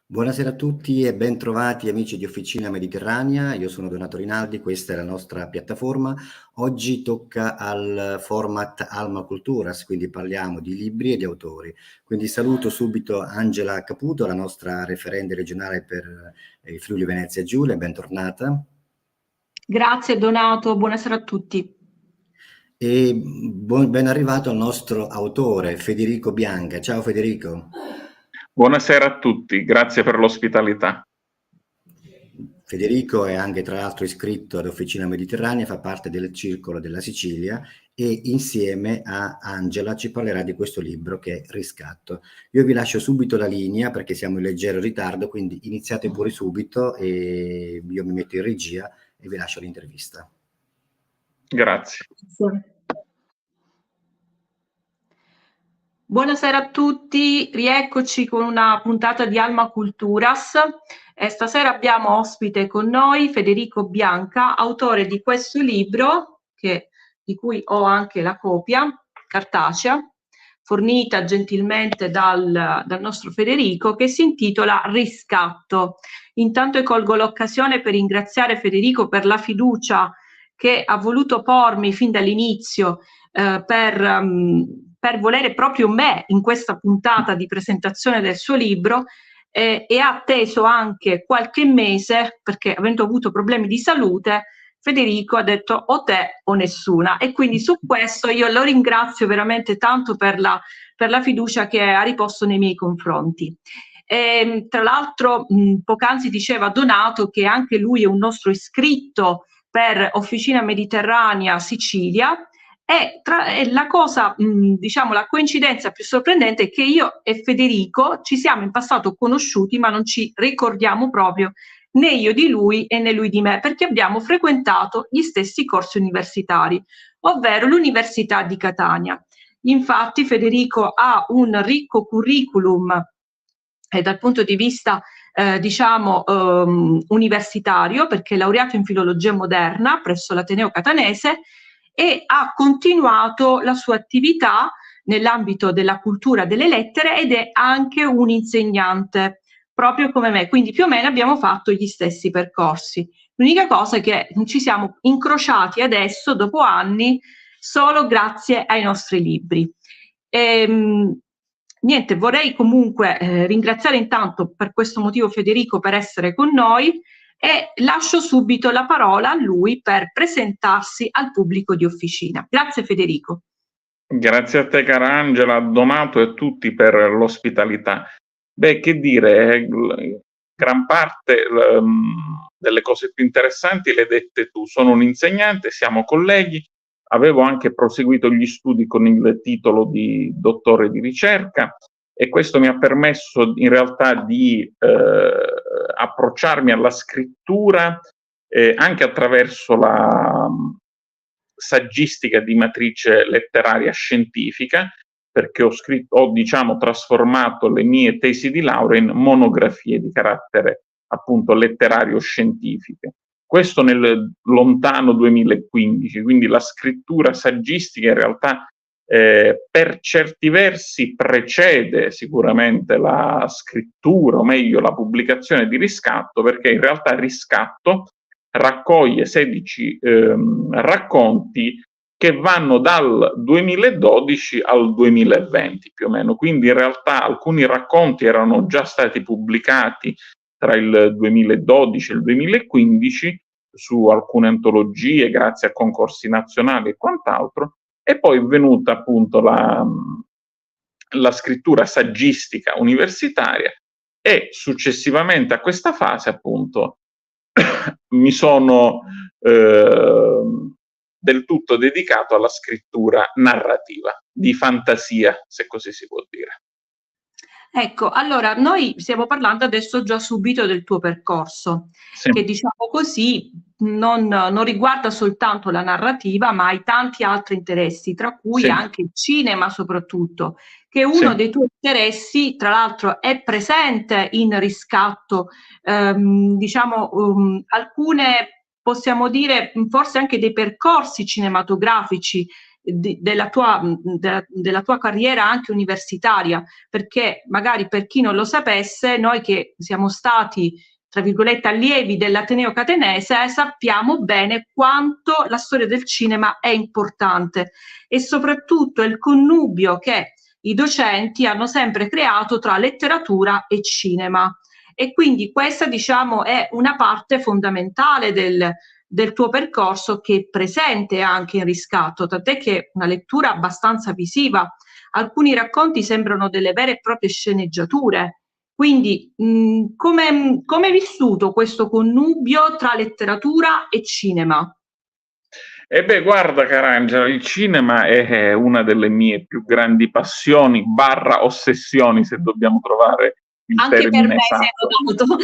Buonasera a tutti e ben trovati amici di Officina Mediterranea, io sono Donato Rinaldi, questa è la nostra piattaforma. Oggi tocca al format Alma Culturas, quindi parliamo di libri e di autori. Quindi saluto subito Angela Caputo, la nostra referente regionale per il Friuli Venezia Giulia, bentornata. Grazie Donato, buonasera a tutti. E ben arrivato al nostro autore Federico Bianca. Ciao Federico. Buonasera a tutti, grazie per l'ospitalità. Federico è anche tra l'altro iscritto ad Officina Mediterranea, fa parte del Circolo della Sicilia e insieme a Angela ci parlerà di questo libro che è Riscatto. Io vi lascio subito la linea perché siamo in leggero ritardo, quindi iniziate pure subito e io mi metto in regia e vi lascio l'intervista. Grazie. Buonasera a tutti, rieccoci con una puntata di Alma Culturas. Stasera abbiamo ospite con noi Federico Bianca, autore di questo libro, di cui ho anche la copia cartacea, fornita gentilmente dal nostro Federico, che si intitola Riscatto. Intanto colgo l'occasione per ringraziare Federico per la fiducia che ha voluto pormi fin dall'inizio per volere proprio me in questa puntata di presentazione del suo libro e ha atteso anche qualche mese perché avendo avuto problemi di salute Federico ha detto o te o nessuna e quindi su questo io lo ringrazio veramente tanto per la fiducia che ha riposto nei miei confronti. Tra l'altro poc'anzi diceva Donato che anche lui è un nostro iscritto per Officina Mediterranea Sicilia e la cosa, diciamo, la coincidenza più sorprendente è che io e Federico ci siamo in passato conosciuti ma non ci ricordiamo proprio né io di lui e né lui di me perché abbiamo frequentato gli stessi corsi universitari, ovvero l'Università di Catania. Infatti Federico ha un ricco curriculum dal punto di vista universitario perché è laureato in filologia moderna presso l'Ateneo Catanese e ha continuato la sua attività nell'ambito della cultura delle lettere ed è anche un insegnante, proprio come me, quindi più o meno abbiamo fatto gli stessi percorsi. L'unica cosa è che ci siamo incrociati adesso, dopo anni, solo grazie ai nostri libri. Niente, vorrei comunque ringraziare intanto per questo motivo Federico per essere con noi e lascio subito la parola a lui per presentarsi al pubblico di Officina. Grazie Federico. Grazie a te cara Angela, a Donato e a tutti per l'ospitalità. Beh, che dire, gran parte delle cose più interessanti le hai dette tu. Sono un insegnante, siamo colleghi, avevo anche proseguito gli studi con il titolo di dottore di ricerca e questo mi ha permesso in realtà di approcciarmi alla scrittura anche attraverso la saggistica di matrice letteraria scientifica, perché ho diciamo trasformato le mie tesi di laurea in monografie di carattere appunto letterario scientifiche. Questo nel lontano 2015, quindi la scrittura saggistica in realtà per certi versi precede sicuramente la scrittura, o meglio la pubblicazione di Riscatto, perché in realtà Riscatto raccoglie 16 racconti che vanno dal 2012 al 2020 più o meno, quindi in realtà alcuni racconti erano già stati pubblicati tra il 2012 e il 2015 su alcune antologie grazie a concorsi nazionali e quant'altro, e poi è venuta appunto la scrittura saggistica universitaria e successivamente a questa fase appunto mi sono del tutto dedicato alla scrittura narrativa, di fantasia, se così si può dire. Ecco, allora noi stiamo parlando adesso già subito del tuo percorso, Sì, che diciamo così non riguarda soltanto la narrativa, ma hai tanti altri interessi, tra cui sì, anche il cinema soprattutto, che sì, uno dei tuoi interessi, tra l'altro, è presente in Riscatto, diciamo, alcune, possiamo dire, forse anche dei percorsi cinematografici della tua carriera anche universitaria, perché magari per chi non lo sapesse, noi che siamo stati tra virgolette allievi dell'Ateneo Catanese sappiamo bene quanto la storia del cinema è importante e soprattutto il connubio che i docenti hanno sempre creato tra letteratura e cinema. E quindi questa, diciamo, è una parte fondamentale del tuo percorso che è presente anche in Riscatto, tant'è che è una lettura abbastanza visiva. Alcuni racconti sembrano delle vere e proprie sceneggiature. Quindi, come hai vissuto questo connubio tra letteratura e cinema? E beh, guarda Carangela, il cinema è una delle mie più grandi passioni, barra ossessioni, se dobbiamo trovare il Anche per me termine si è esatto. notato.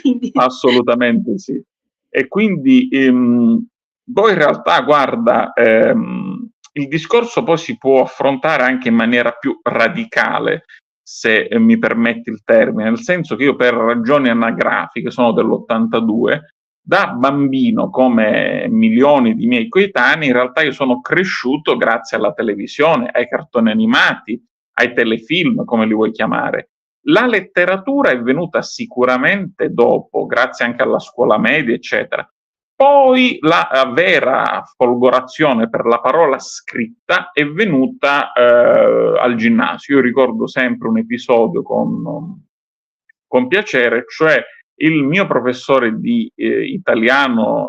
Quindi... Assolutamente sì. E quindi poi in realtà, guarda, il discorso poi si può affrontare anche in maniera più radicale, se mi permetti il termine, nel senso che io per ragioni anagrafiche, sono dell'82, da bambino, come milioni di miei coetanei, in realtà io sono cresciuto grazie alla televisione, ai cartoni animati, ai telefilm, come li vuoi chiamare. La letteratura è venuta sicuramente dopo, grazie anche alla scuola media, eccetera. Poi la vera folgorazione per la parola scritta è venuta al ginnasio. Io ricordo sempre un episodio con piacere, cioè il mio professore di italiano,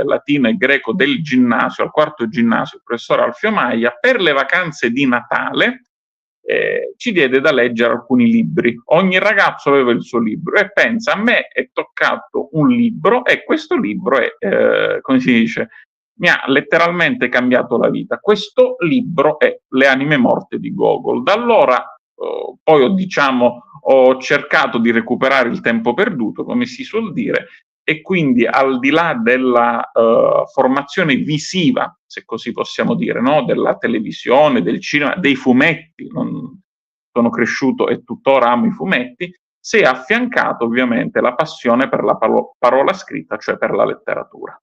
latino e greco del ginnasio, al quarto ginnasio, il professor Alfio Maia, per le vacanze di Natale ci diede da leggere alcuni libri. Ogni ragazzo aveva il suo libro e pensa, a me è toccato un libro e questo libro è, come si dice, mi ha letteralmente cambiato la vita. Questo libro è Le anime morte di Gogol. Da allora poi ho cercato di recuperare il tempo perduto, come si suol dire, e quindi al di là della formazione visiva, se così possiamo dire, no? Della televisione, del cinema, dei fumetti, sono cresciuto e tuttora amo i fumetti, si è affiancato ovviamente la passione per la parola scritta, cioè per la letteratura.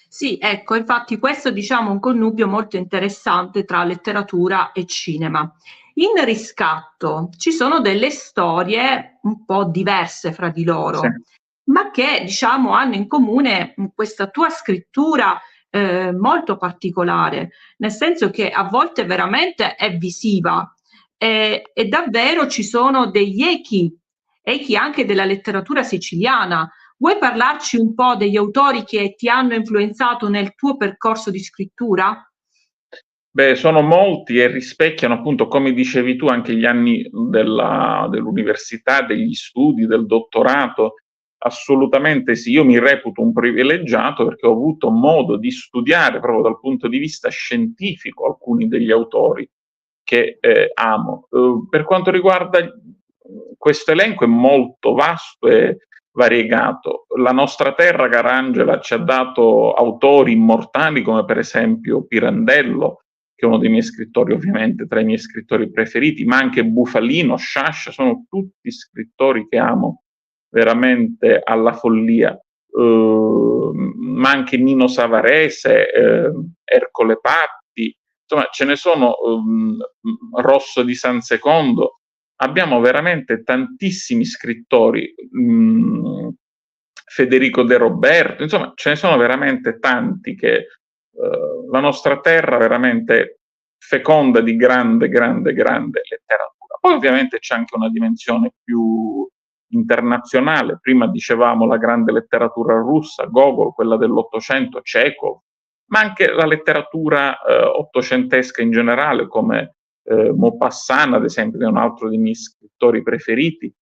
Sì, ecco, infatti questo diciamo è un connubio molto interessante tra letteratura e cinema. In Riscatto ci sono delle storie un po' diverse fra di Sì. loro, ma che diciamo hanno in comune questa tua scrittura molto particolare, nel senso che a volte veramente è visiva e davvero ci sono degli echi anche della letteratura siciliana. Vuoi parlarci un po' degli autori che ti hanno influenzato nel tuo percorso di scrittura? Beh, sono molti e rispecchiano appunto, come dicevi tu, anche gli anni dell'università, degli studi, del dottorato. Assolutamente sì, io mi reputo un privilegiato perché ho avuto modo di studiare proprio dal punto di vista scientifico alcuni degli autori che amo. Per quanto riguarda questo elenco è molto vasto e variegato. La nostra terra, Carangela, ci ha dato autori immortali come per esempio Pirandello, che è uno dei miei scrittori, ovviamente tra i miei scrittori preferiti, ma anche Bufalino, Sciascia, sono tutti scrittori che amo veramente alla follia. Ma anche Nino Savarese, Ercole Patti, insomma ce ne sono, Rosso di San Secondo, abbiamo veramente tantissimi scrittori, Federico De Roberto, insomma ce ne sono veramente tanti che la nostra terra veramente feconda di grande letteratura. Poi ovviamente c'è anche una dimensione più internazionale, prima dicevamo la grande letteratura russa, Gogol, quella dell'Ottocento, Chekhov, ma anche la letteratura ottocentesca in generale, come Maupassant, ad esempio, che è un altro dei miei scrittori preferiti.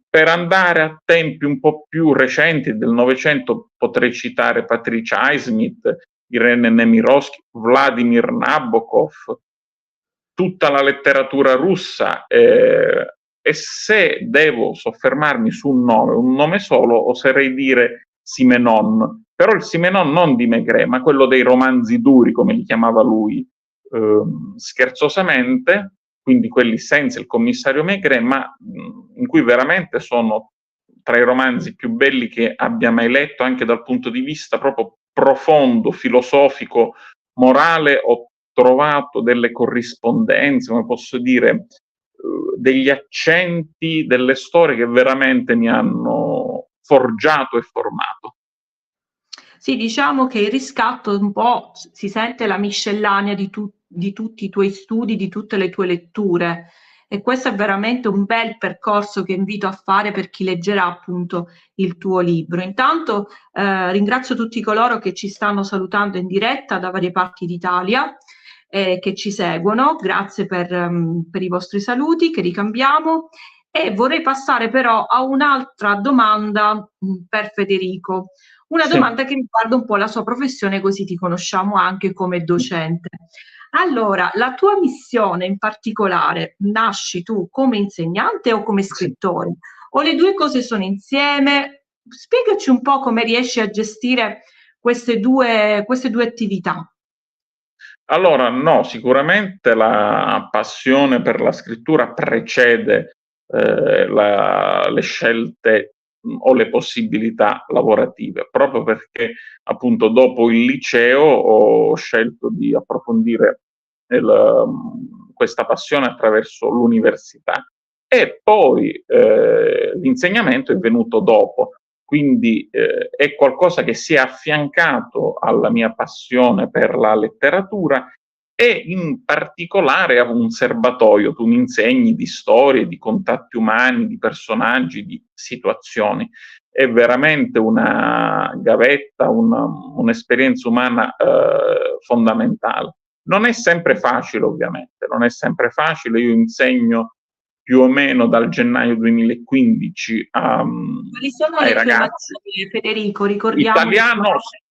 Per andare a tempi un po' più recenti del Novecento potrei citare Patricia Highsmith, Irene Nemirovsky, Vladimir Nabokov, tutta la letteratura russa, e se devo soffermarmi su un nome solo, oserei dire Simenon, però il Simenon non di Maigret, ma quello dei romanzi duri, come li chiamava lui scherzosamente, quindi quelli senza il commissario Maigret, ma in cui veramente sono tra i romanzi più belli che abbia mai letto, anche dal punto di vista proprio profondo, filosofico, morale. Ho trovato delle corrispondenze, come posso dire, degli accenti, delle storie che veramente mi hanno forgiato e formato. Sì, diciamo che il riscatto un po' si sente la miscellanea di tutti i tuoi studi, di tutte le tue letture, e questo è veramente un bel percorso che invito a fare per chi leggerà appunto il tuo libro. Intanto ringrazio tutti coloro che ci stanno salutando in diretta da varie parti d'Italia, che ci seguono, grazie per i vostri saluti che ricambiamo, e vorrei passare però a un'altra domanda per Federico. Una domanda che riguarda un po' la sua professione, così ti conosciamo anche come docente. Allora, la tua missione in particolare, nasci tu come insegnante o come scrittore? O le due cose sono insieme? Spiegaci un po' come riesci a gestire queste due attività. Allora, no, sicuramente la passione per la scrittura precede le scelte o le possibilità lavorative, proprio perché appunto dopo il liceo ho scelto di approfondire questa passione attraverso l'università, e poi l'insegnamento è venuto dopo, quindi è qualcosa che si è affiancato alla mia passione per la letteratura, e in particolare a un serbatoio. Tu mi insegni di storie, di contatti umani, di personaggi, di situazioni. È veramente una gavetta, un'esperienza umana fondamentale. Non è sempre facile, ovviamente, non è sempre facile. Io insegno più o meno dal gennaio 2015 Quali sono ai le tue ragazzi. materie, Federico? Ricordiamo.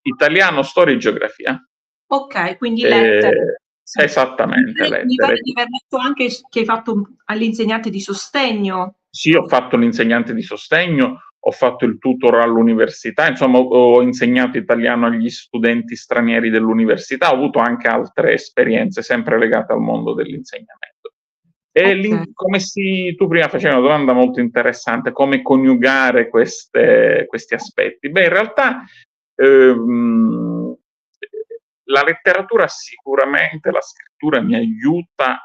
Italiano, storia e geografia. Ok, quindi lettere. Sì. Esattamente, Mi lettere. pare di aver detto anche che hai fatto all'insegnante di sostegno. Sì, ho fatto l'insegnante di sostegno, ho fatto il tutor all'università, insomma ho insegnato italiano agli studenti stranieri dell'università, ho avuto anche altre esperienze sempre legate al mondo dell'insegnamento. E Okay. tu prima facevi una domanda molto interessante, come coniugare questi aspetti. Beh, in realtà la letteratura sicuramente, la scrittura mi aiuta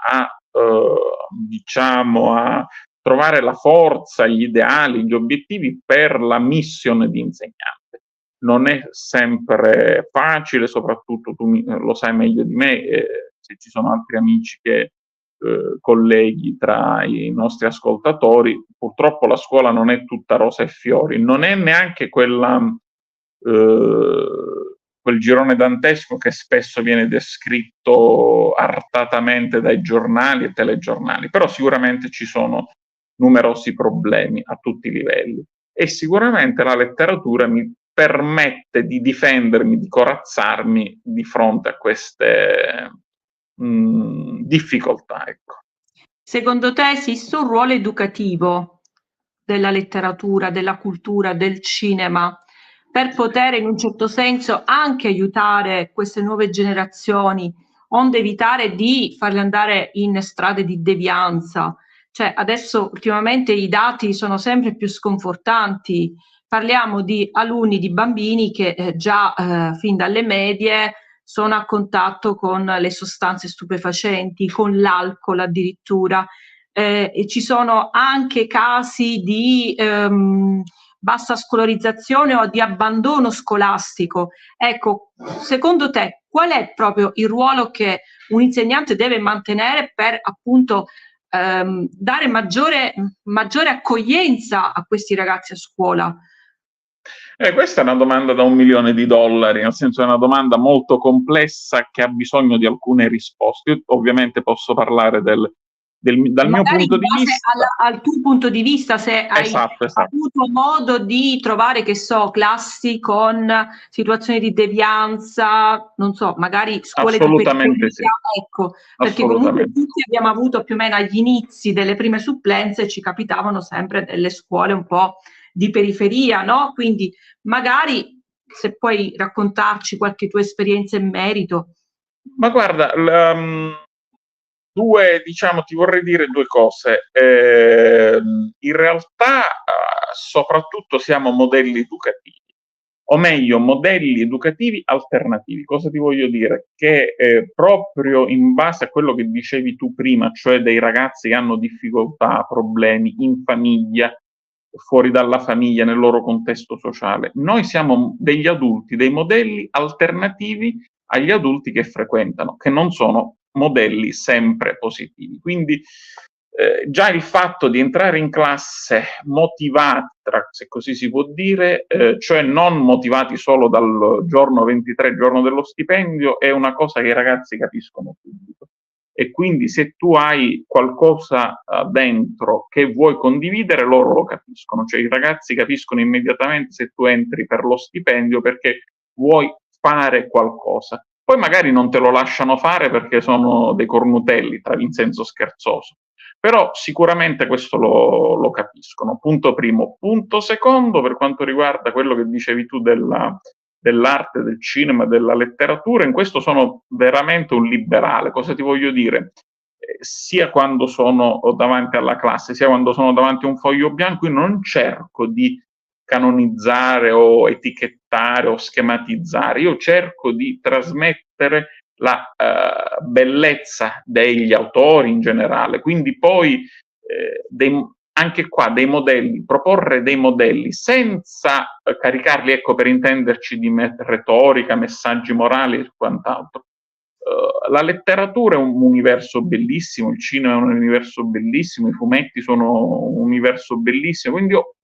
diciamo, a trovare la forza, gli ideali, gli obiettivi per la missione di insegnante. Non è sempre facile, soprattutto tu lo sai meglio di me, se ci sono altri amici che colleghi tra i nostri ascoltatori, purtroppo la scuola non è tutta rosa e fiori, non è neanche quel girone dantesco che spesso viene descritto artatamente dai giornali e telegiornali, però sicuramente ci sono numerosi problemi a tutti i livelli, e sicuramente la letteratura mi permette di difendermi, di corazzarmi di fronte a queste difficoltà, ecco. Secondo te esiste un ruolo educativo della letteratura, della cultura, del cinema, per poter in un certo senso anche aiutare queste nuove generazioni, onde evitare di farle andare in strade di devianza? Cioè, adesso ultimamente i dati sono sempre più sconfortanti. Parliamo di alunni, di bambini che già fin dalle medie sono a contatto con le sostanze stupefacenti, con l'alcol addirittura, e ci sono anche casi di bassa scolarizzazione o di abbandono scolastico. Ecco, secondo te qual è proprio il ruolo che un insegnante deve mantenere per appunto dare maggiore accoglienza a questi ragazzi a scuola? Questa è una domanda da $1 milione, nel senso è una domanda molto complessa che ha bisogno di alcune risposte. Io ovviamente posso parlare del dal mio punto di vista. Al tuo punto di vista, se hai avuto modo di trovare, che so, classi con situazioni di devianza, non so, magari scuole di periferia, sì. Ecco, perché comunque tutti abbiamo avuto più o meno agli inizi delle prime supplenze, ci capitavano sempre delle scuole un po' di periferia, no? Quindi magari se puoi raccontarci qualche tua esperienza in merito. Ma guarda, ti vorrei dire due cose. In realtà, soprattutto siamo modelli educativi, o meglio, modelli educativi alternativi. Cosa ti voglio dire? Che proprio in base a quello che dicevi tu prima, cioè dei ragazzi che hanno difficoltà, problemi in famiglia, fuori dalla famiglia, nel loro contesto sociale, noi siamo degli adulti, dei modelli alternativi agli adulti che frequentano, che non sono modelli sempre positivi. Quindi già il fatto di entrare in classe motivati, se così si può dire, cioè non motivati solo dal giorno 23, giorno dello stipendio, è una cosa che i ragazzi capiscono subito. E quindi se tu hai qualcosa dentro che vuoi condividere, loro lo capiscono, cioè i ragazzi capiscono immediatamente se tu entri per lo stipendio perché vuoi fare qualcosa. Poi magari non te lo lasciano fare perché sono dei cornutelli, in senso scherzoso, però sicuramente questo lo capiscono. Punto primo. Punto secondo, per quanto riguarda quello che dicevi tu dell'arte, del cinema, della letteratura, in questo sono veramente un liberale. Cosa ti voglio dire? Sia quando sono davanti alla classe, sia quando sono davanti a un foglio bianco, io non cerco di canonizzare o etichettare o schematizzare, io cerco di trasmettere la bellezza degli autori in generale, quindi poi anche qua dei modelli, proporre dei modelli senza caricarli, ecco, per intenderci, di retorica, messaggi morali e quant'altro. La letteratura è un universo bellissimo, il cinema è un universo bellissimo, i fumetti sono un universo bellissimo, quindi io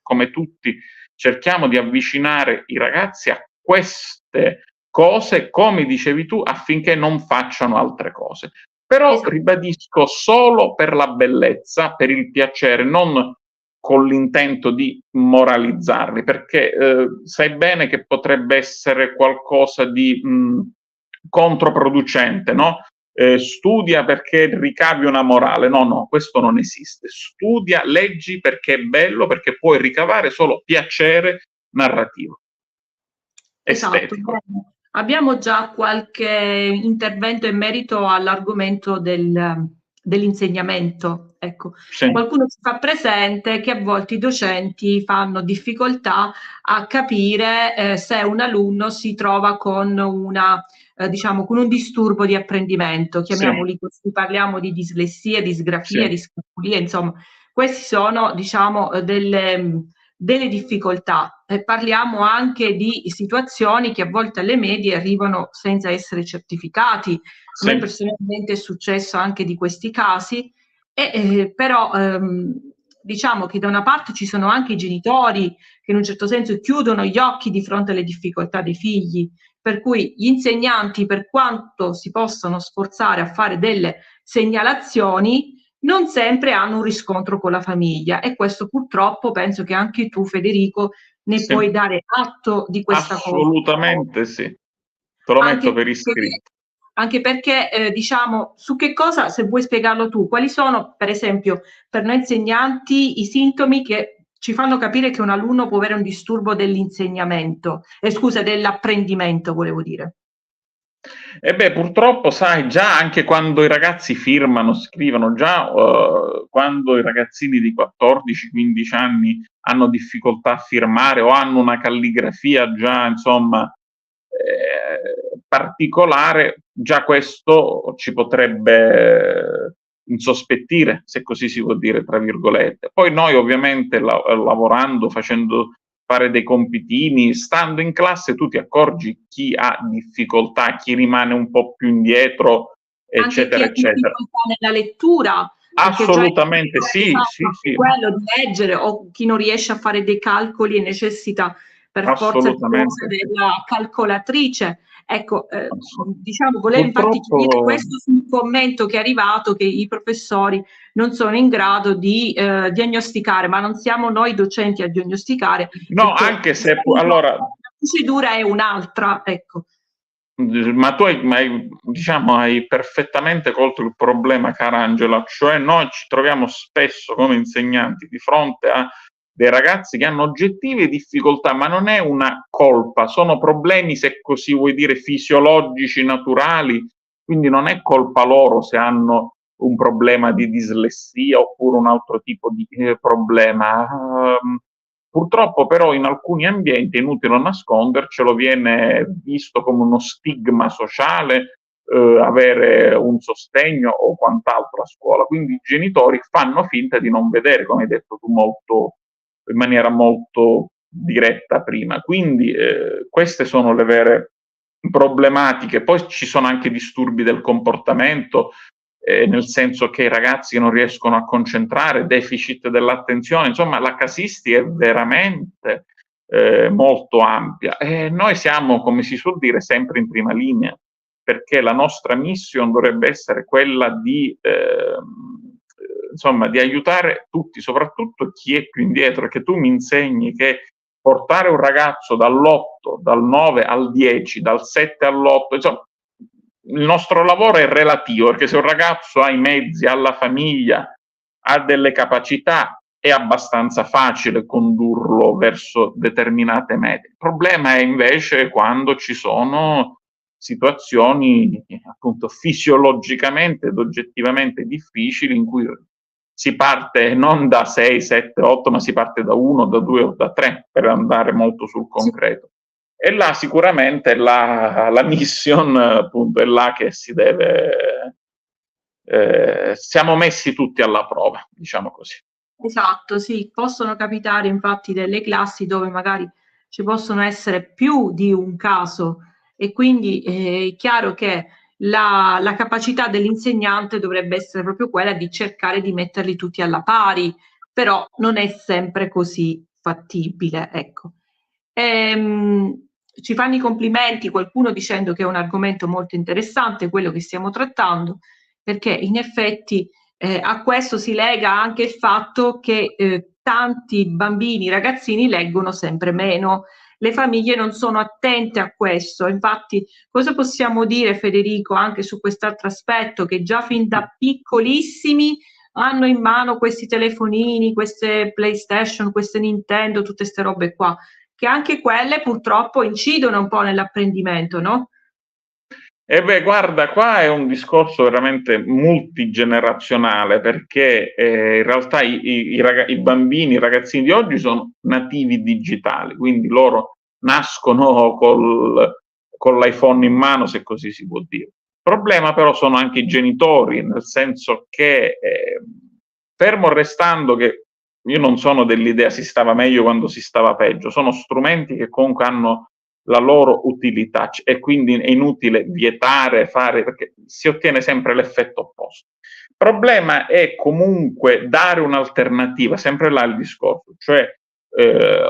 come tutti cerchiamo di avvicinare i ragazzi a queste cose, come dicevi tu, affinché non facciano altre cose. Però ribadisco, solo per la bellezza, per il piacere, non con l'intento di moralizzarli, perché sai bene che potrebbe essere qualcosa di controproducente, no? Studia perché ricavi una morale. No, questo non esiste. Studia, leggi perché è bello, perché puoi ricavare solo piacere narrativo, estetico. Esatto. Abbiamo già qualche intervento in merito all'argomento dell'insegnamento. Ecco, sì. Qualcuno ci fa presente che a volte i docenti fanno difficoltà a capire se un alunno si trova con con un disturbo di apprendimento, chiamiamoli così, parliamo di dislessia, disgrafia, discalculia, insomma, questi sono, delle difficoltà. Parliamo anche di situazioni che a volte alle medie arrivano senza essere certificati. A me personalmente è successo anche di questi casi, però diciamo che da una parte ci sono anche i genitori che in un certo senso chiudono gli occhi di fronte alle difficoltà dei figli, per cui gli insegnanti, per quanto si possono sforzare a fare delle segnalazioni, non sempre hanno un riscontro con la famiglia, e questo purtroppo penso che anche tu, Federico, ne puoi dare atto di questa cosa. Assolutamente sì, te lo metto per iscritto. Anche perché, diciamo, su che cosa, se vuoi spiegarlo tu, quali sono, per esempio, per noi insegnanti, i sintomi che ci fanno capire che un alunno può avere un disturbo dell'insegnamento, dell'apprendimento, volevo dire. Purtroppo, sai, già anche quando i ragazzi scrivono, già quando i ragazzini di 14-15 anni hanno difficoltà a firmare o hanno una calligrafia già, insomma, particolare, già questo ci potrebbe insospettire, se così si può dire, tra virgolette. Poi noi ovviamente lavorando, facendo fare dei compitini, stando in classe tu ti accorgi chi ha difficoltà, chi rimane un po' più indietro, eccetera, anche chi ha difficoltà nella lettura. Assolutamente sì. Quello di leggere, o chi non riesce a fare dei calcoli e necessita per forza di cose della calcolatrice. Ecco, diciamo, volevo infatti chiarire questo sul commento che è arrivato, che i professori non sono in grado di diagnosticare, ma non siamo noi docenti a diagnosticare. No, anche se allora la procedura è un'altra, ecco. Ma tu hai perfettamente colto il problema, cara Angela, cioè noi ci troviamo spesso come insegnanti di fronte a dei ragazzi che hanno oggettive difficoltà, ma non è una colpa, sono problemi, se così vuoi dire, fisiologici, naturali, quindi non è colpa loro se hanno un problema di dislessia oppure un altro tipo di problema. Purtroppo però in alcuni ambienti, è inutile nascondercelo, viene visto come uno stigma sociale avere un sostegno o quant'altro a scuola, quindi i genitori fanno finta di non vedere, come hai detto tu in maniera molto diretta prima. Quindi queste sono le vere problematiche. Poi ci sono anche disturbi del comportamento, nel senso che i ragazzi non riescono a concentrare, deficit dell'attenzione, insomma la casistica è veramente molto ampia e noi siamo, come si suol dire, sempre in prima linea, perché la nostra mission dovrebbe essere quella di insomma di aiutare tutti, soprattutto chi è più indietro, che tu mi insegni che portare un ragazzo dall'8, dal 9 al 10, dal 7 all'8, insomma il nostro lavoro è relativo, perché se un ragazzo ha i mezzi, ha la famiglia, ha delle capacità, è abbastanza facile condurlo verso determinate mete. Il problema è invece quando ci sono situazioni appunto fisiologicamente ed oggettivamente difficili, in cui si parte non da 6, 7, 8, ma si parte da 1, da 2 o da 3, per andare molto sul concreto. E là sicuramente la mission appunto è là che si deve siamo messi tutti alla prova, diciamo così. Esatto, sì, possono capitare infatti delle classi dove magari ci possono essere più di un caso e quindi è chiaro che la capacità dell'insegnante dovrebbe essere proprio quella di cercare di metterli tutti alla pari, però non è sempre così fattibile, ecco. Ci fanno i complimenti qualcuno dicendo che è un argomento molto interessante quello che stiamo trattando, perché in effetti a questo si lega anche il fatto che tanti bambini, ragazzini leggono sempre meno, le famiglie non sono attente a questo. Infatti cosa possiamo dire, Federico, anche su quest'altro aspetto, che già fin da piccolissimi hanno in mano questi telefonini, queste PlayStation, queste Nintendo, tutte queste robe qua, che anche quelle purtroppo incidono un po' nell'apprendimento, no? E beh, guarda, qua è un discorso veramente multigenerazionale, perché in realtà i bambini, i ragazzini di oggi sono nativi digitali, quindi loro nascono con l'iPhone in mano, se così si può dire. Il problema però sono anche i genitori, nel senso che fermo restando che io non sono dell'idea si stava meglio quando si stava peggio, sono strumenti che comunque hanno la loro utilità e quindi è inutile vietare, fare, perché si ottiene sempre l'effetto opposto. Il problema è comunque dare un'alternativa, sempre là il discorso, cioè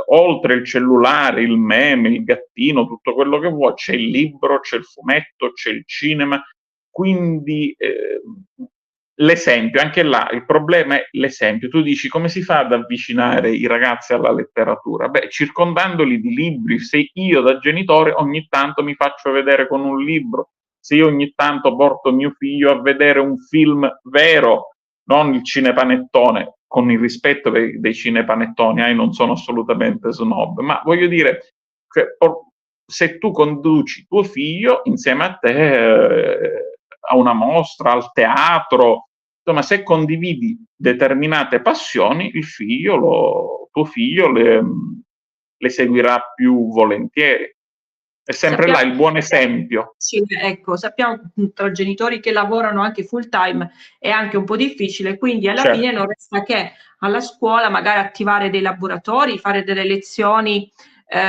oltre il cellulare, il meme, il gattino, tutto quello che vuoi, c'è il libro, c'è il fumetto, c'è il cinema, quindi l'esempio, anche là il problema è l'esempio. Tu dici come si fa ad avvicinare i ragazzi alla letteratura? Beh, circondandoli di libri. Se io da genitore ogni tanto mi faccio vedere con un libro, se io ogni tanto porto mio figlio a vedere un film vero, non il cinepanettone, con il rispetto dei cinepanettoni, non sono assolutamente snob, ma voglio dire che se tu conduci tuo figlio insieme a te a una mostra, al teatro, insomma, se condividi determinate passioni, tuo figlio le seguirà più volentieri. È sempre là il buon esempio. Sì, ecco, sappiamo tra genitori che lavorano anche full time è anche un po' difficile, quindi alla fine non resta che alla scuola magari attivare dei laboratori, fare delle lezioni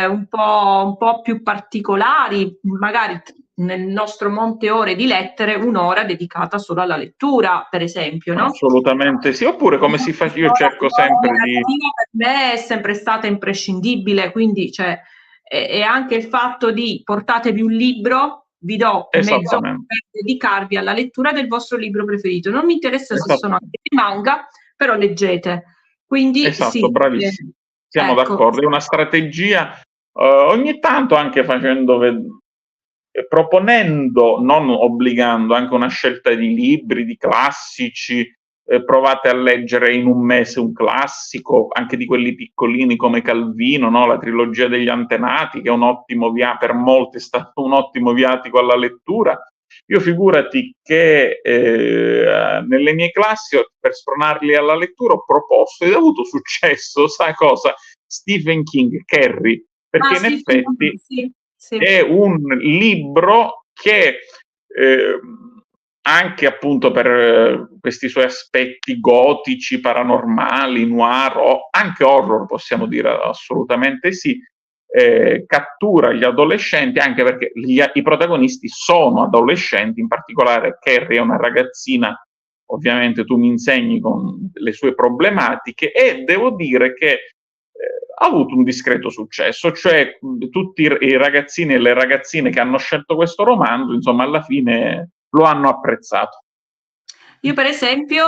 un po' più particolari, magari nel nostro monte ore di lettere un'ora dedicata solo alla lettura, per esempio, no? Assolutamente sì, oppure come si fa, io cerco sempre di... Per me è sempre stata imprescindibile, quindi cioè, e anche il fatto di portatevi un libro, vi do mezz'ora per dedicarvi alla lettura del vostro libro preferito. Non mi interessa se sono anche di manga, però leggete. Quindi sì, bravissimo. Siamo d'accordo, è una strategia, ogni tanto anche proponendo, non obbligando, anche una scelta di libri, di classici. Provate a leggere in un mese un classico, anche di quelli piccolini come Calvino, no? La trilogia degli Antenati, che è un ottimo per molti è stato un ottimo viatico alla lettura. Io figurati che nelle mie classi, per spronarli alla lettura, ho proposto ed ho avuto successo, sai cosa? Stephen King, Carrie, perché in effetti è un libro che anche appunto per questi suoi aspetti gotici, paranormali, noir, o anche horror, possiamo dire assolutamente sì, cattura gli adolescenti, anche perché i protagonisti sono adolescenti, in particolare Carrie è una ragazzina, ovviamente tu mi insegni, con le sue problematiche, e devo dire che ha avuto un discreto successo, cioè tutti i ragazzini e le ragazzine che hanno scelto questo romanzo, insomma, alla fine lo hanno apprezzato. Io per esempio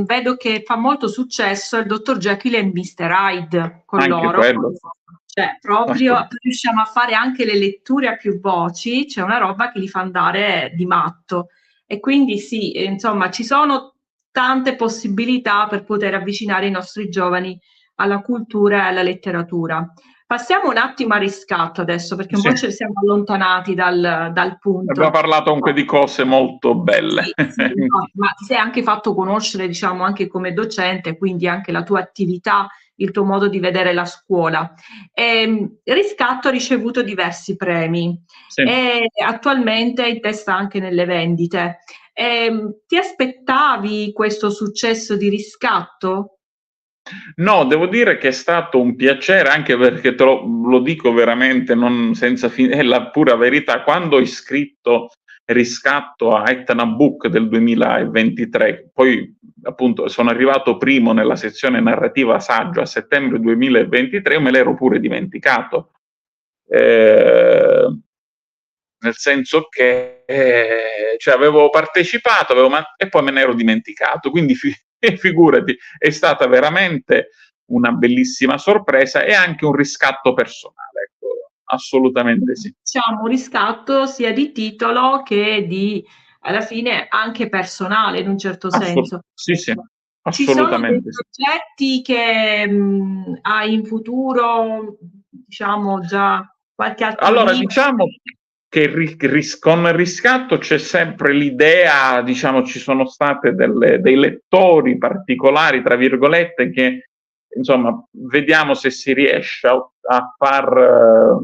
vedo che fa molto successo il Dr. Jekyll e Mr. Hyde con anche loro. Quello. Cioè, proprio riusciamo a fare anche le letture a più voci, c'è una roba che li fa andare di matto. E quindi sì, insomma, ci sono tante possibilità per poter avvicinare i nostri giovani alla cultura e alla letteratura. Passiamo un attimo a Riscatto adesso, perché un po' ci siamo allontanati dal punto. Abbiamo parlato comunque di cose molto belle. No, ma ti sei anche fatto conoscere, diciamo, anche come docente, quindi anche la tua attività, il tuo modo di vedere la scuola. Riscatto ha ricevuto diversi premi e attualmente è in testa anche nelle vendite. Ti aspettavi questo successo di Riscatto? No, devo dire che è stato un piacere, anche perché lo dico veramente non senza è la pura verità. Quando ho iscritto Riscatto a Etna Book del 2023, poi appunto sono arrivato primo nella sezione narrativa saggio a settembre 2023, me l'ero pure dimenticato, nel senso che cioè avevo partecipato, e poi me ne ero dimenticato, quindi figurati, è stata veramente una bellissima sorpresa e anche un riscatto personale, ecco, assolutamente sì. Diciamo un riscatto sia di titolo che di, alla fine, anche personale in un certo senso. Sì, assolutamente. Ci sono dei progetti che hai in futuro, diciamo già qualche altro Allora, libro? diciamo che con Riscatto c'è sempre l'idea, diciamo, ci sono state dei lettori particolari, tra virgolette, che insomma vediamo se si riesce a far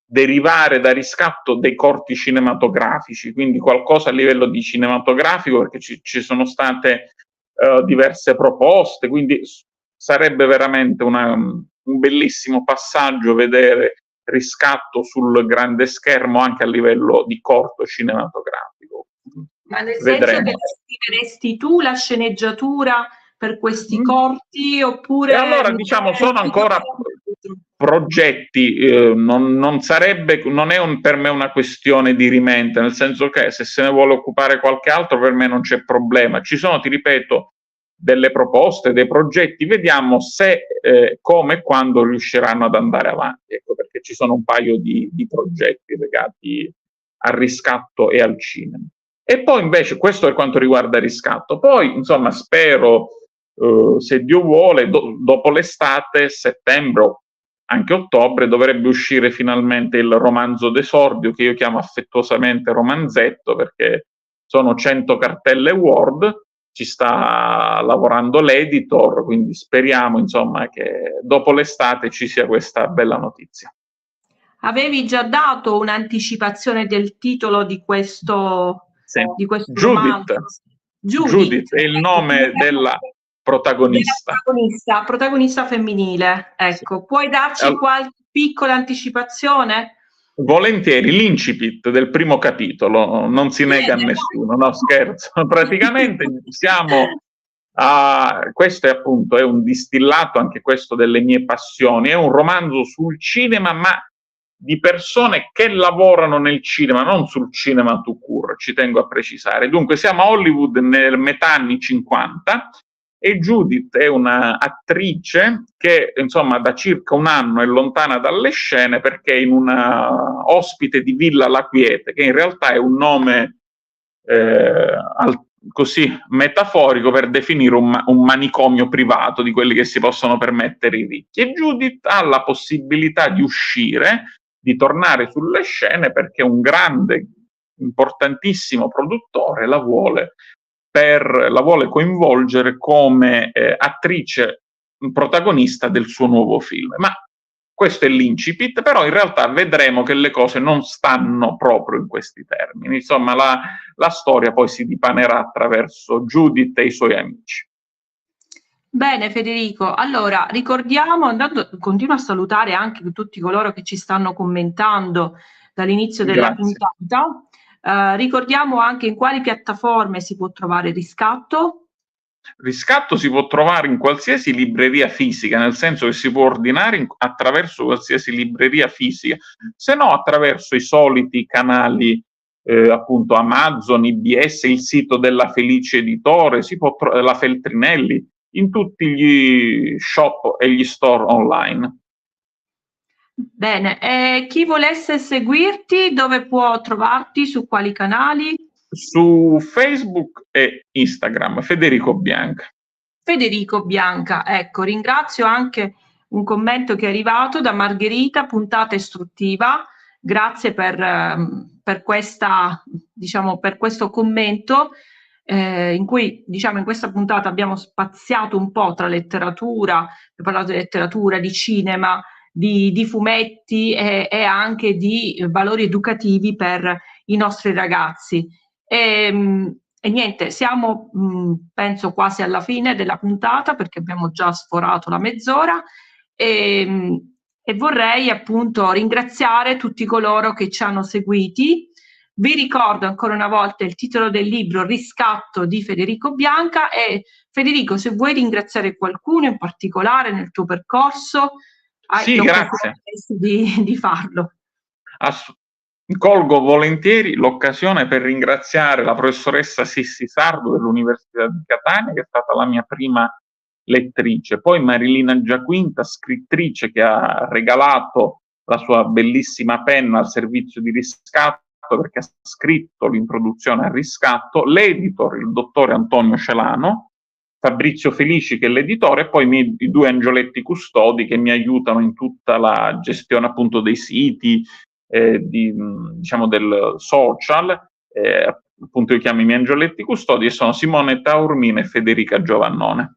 derivare da Riscatto dei corti cinematografici, quindi qualcosa a livello di cinematografico, perché ci sono state diverse proposte, quindi sarebbe veramente un bellissimo passaggio vedere Riscatto sul grande schermo anche a livello di corto cinematografico. Ma nel senso che scriveresti tu la sceneggiatura per questi corti, oppure... E allora, diciamo, sono ancora progetti, non è per me una questione di rimente, nel senso che se ne vuole occupare qualche altro per me non c'è problema. Ci sono, ti ripeto, delle proposte, dei progetti, vediamo se, come e quando riusciranno ad andare avanti, ecco, perché ci sono un paio di progetti legati al Riscatto e al cinema. E poi invece, questo per quanto riguarda Riscatto, poi insomma spero, se Dio vuole, dopo l'estate, settembre, anche ottobre, dovrebbe uscire finalmente il romanzo d'esordio, che io chiamo affettuosamente romanzetto, perché sono 100 cartelle Word, ci sta lavorando l'editor, quindi speriamo insomma che dopo l'estate ci sia questa bella notizia. Avevi già dato un'anticipazione del titolo di questo, Judith. Judith è il nome della protagonista femminile, ecco. Puoi darci qualche piccola anticipazione? Volentieri, l'incipit del primo capitolo, non si nega a nessuno, no scherzo, praticamente siamo Questo è appunto è un distillato anche questo delle mie passioni, è un romanzo sul cinema, ma di persone che lavorano nel cinema, non sul cinema tout court, ci tengo a precisare. Dunque siamo a Hollywood nel metà anni 50 e Judith è una attrice che insomma da circa un anno è lontana dalle scene perché è in una ospite di Villa La Quiete, che in realtà è un nome così metaforico per definire un manicomio privato di quelli che si possono permettere i ricchi. E Judith ha la possibilità di uscire, di tornare sulle scene perché un grande, importantissimo produttore la vuole coinvolgere come attrice protagonista del suo nuovo film. Ma questo è l'incipit, però in realtà vedremo che le cose non stanno proprio in questi termini. Insomma, la storia poi si dipanerà attraverso Judith e i suoi amici. Bene Federico, allora ricordiamo, intanto continuo a salutare anche tutti coloro che ci stanno commentando dall'inizio della puntata. Ricordiamo anche in quali piattaforme si può trovare Riscatto. Riscatto si può trovare in qualsiasi libreria fisica, nel senso che si può ordinare attraverso qualsiasi libreria fisica, se no attraverso i soliti canali appunto Amazon, IBS, il sito della Felice Editore, la Feltrinelli, in tutti gli shop e gli store online. Bene, chi volesse seguirti dove può trovarti, su quali canali? Su Facebook e Instagram, Federico Bianca. Federico Bianca, ecco, ringrazio anche un commento che è arrivato da Margherita, puntata istruttiva, grazie per questa, diciamo, per questo commento in cui, diciamo, in questa puntata abbiamo spaziato un po' tra letteratura, abbiamo parlato di letteratura, di cinema, di fumetti e anche di valori educativi per i nostri ragazzi. E niente, siamo penso quasi alla fine della puntata perché abbiamo già sforato la mezz'ora e vorrei appunto ringraziare tutti coloro che ci hanno seguiti. Vi ricordo ancora una volta il titolo del libro Riscatto di Federico Bianca e Federico, se vuoi ringraziare qualcuno in particolare nel tuo percorso, sì, grazie di farlo. Colgo volentieri l'occasione per ringraziare la professoressa Sissi Sardo dell'Università di Catania, che è stata la mia prima lettrice, poi Marilina Giaquinta, scrittrice, che ha regalato la sua bellissima penna al servizio di Riscatto perché ha scritto l'introduzione al Riscatto, l'editor, il dottore Antonio Celano, Fabrizio Felici che è l'editore e poi i due angioletti custodi che mi aiutano in tutta la gestione appunto dei siti, diciamo del social, appunto io chiamo i miei angioletti custodi e sono Simone Taormina e Federica Giovannone.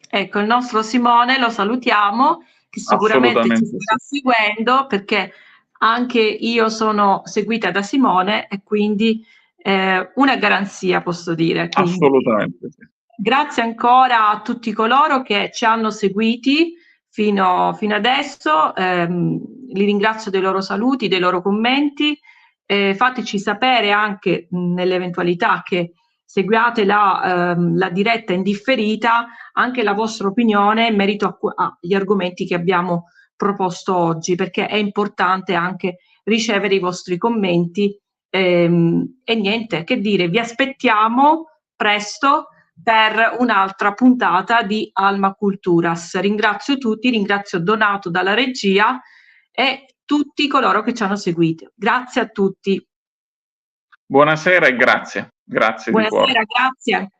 Ecco, il nostro Simone lo salutiamo, che sicuramente ci sta seguendo perché anche io sono seguita da Simone e quindi una garanzia posso dire. Quindi, assolutamente sì. Grazie ancora a tutti coloro che ci hanno seguiti fino adesso, li ringrazio dei loro saluti, dei loro commenti, fateci sapere anche nell'eventualità che seguiate la diretta in differita anche la vostra opinione in merito agli argomenti che abbiamo proposto oggi, perché è importante anche ricevere i vostri commenti e niente, che dire, vi aspettiamo presto per un'altra puntata di Alma Culturas. Ringrazio tutti, ringrazio Donato dalla regia e tutti coloro che ci hanno seguito. Grazie a tutti. Buonasera e grazie. Grazie. Buonasera, grazie.